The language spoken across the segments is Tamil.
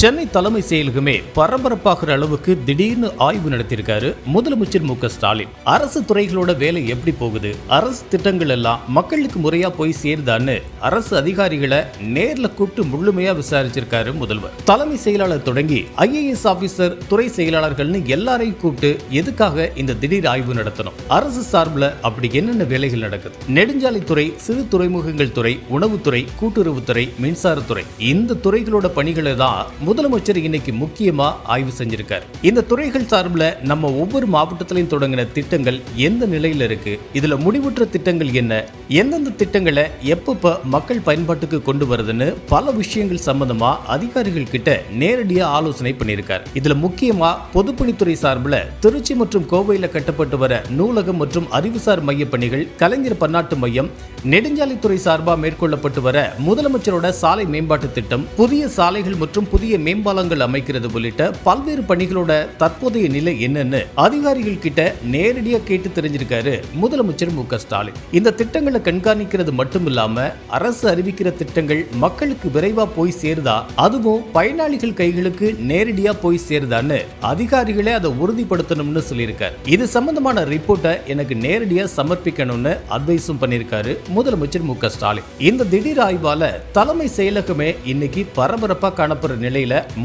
சென்னை தலைமை செயலகமே பரபரப்பாகிற அளவுக்கு திடீர்னு ஆய்வு நடத்தியிருக்காரு முதலமைச்சர் மு.க.ஸ்டாலின். அரசு துறைகளோட வேலை எப்படி போகுது, அரசு திட்டங்கள் எல்லாம் மக்களுக்கு முறையா போய் சேருதான்னு அரசு அதிகாரிகளை நேர்ல கூப்பிட்டு முழுமையா விசாரிச்சிருக்காரு முதல்வர். தலைமை செயலாளர் தொடங்கி IAS ஆபீசர், துறை செயலாளர்கள்னு எல்லாரையும் கூப்பிட்டு எதுக்காக இந்த திடீர் ஆய்வு நடத்தணும், அரசு சார்பில் அப்படி என்னென்ன வேலைகள் நடக்குது, நெடுஞ்சாலைத்துறை, சிறு துறைமுகங்கள் துறை, உணவுத்துறை, கூட்டுறவுத்துறை, மின்சாரத்துறை, இந்த துறைகளோட பணிகளை தான் முதலமைச்சர் இன்னைக்கு முக்கியமா ஆய்வு செஞ்சிருக்காரு. இந்த துறைகள் சார்பில் நம்ம ஒவ்வொரு மாவட்டத்திலையும் தொடங்கின திட்டங்கள் எந்த நிலையில இருக்கு, இதுல முடிவுற்ற திட்டங்கள் என்ன, எந்தெந்த திட்டங்களை எப்பப்ப மக்கள் பயன்பாட்டுக்கு கொண்டு வருதுன்னு பல விஷயங்கள் சம்பந்தமா அதிகாரிகள் கிட்ட நேரடியா ஆலோசனை பண்ணியிருக்காரு. இதுல முக்கியமா பொதுப்பணித்துறை சார்பில் திருச்சி மற்றும் கோவையில கட்டப்பட்டு வர நூலகம் மற்றும் அறிவுசார் மைய பணிகள், கலைஞர் பன்னாட்டு மையம், நெடுஞ்சாலைத்துறை சார்பா மேற்கொள்ளப்பட்டு வர முதலமைச்சரோட சாலை மேம்பாட்டு திட்டம், புதிய சாலைகள் மற்றும் புதிய மேம்பாலங்கள் அமைக்கிறது உள்ளிட்ட பல்வேறு பணிகளோட தற்போதைய நிலை என்னன்னு அதிகாரிகள் கிட்ட நேரடியா கேட்டு தெரிஞ்சிருக்காரு முதலமைச்சர் மு.க.ஸ்டாலின். இந்த திட்டங்களை கண்காணிக்கிறது மட்டும் இல்லாம அரசு அறிவிக்கிற திட்டங்கள் மக்களுக்கு விரைவா போய் சேருதா, அதுவும் பயனாளிகள் கைகளுக்கு நேரடியா போய் சேருதான்னு அதிகாரிகளே அதை உறுதிப்படுத்தணும்னு சொல்லியிருக்காரு. இது சம்பந்தமான ரிப்போர்ட்டை எனக்கு நேரடியா சமர்ப்பிக்கணும்னு அட்வைஸும் பண்ணியிருக்காரு முதலமைச்சர் மு.க.ஸ்டாலின். இந்த திடீர் ஆய்வால தலைமை செயலகமே இன்னைக்கு பரபரப்பா காணப்படுற நிலையில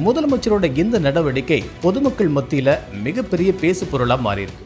முதலமைச்சரோட இந்த நடவடிக்கை பொதுமக்கள் மத்தியில மிகப்பெரிய பேசு பொருளா மாறி இருக்கு.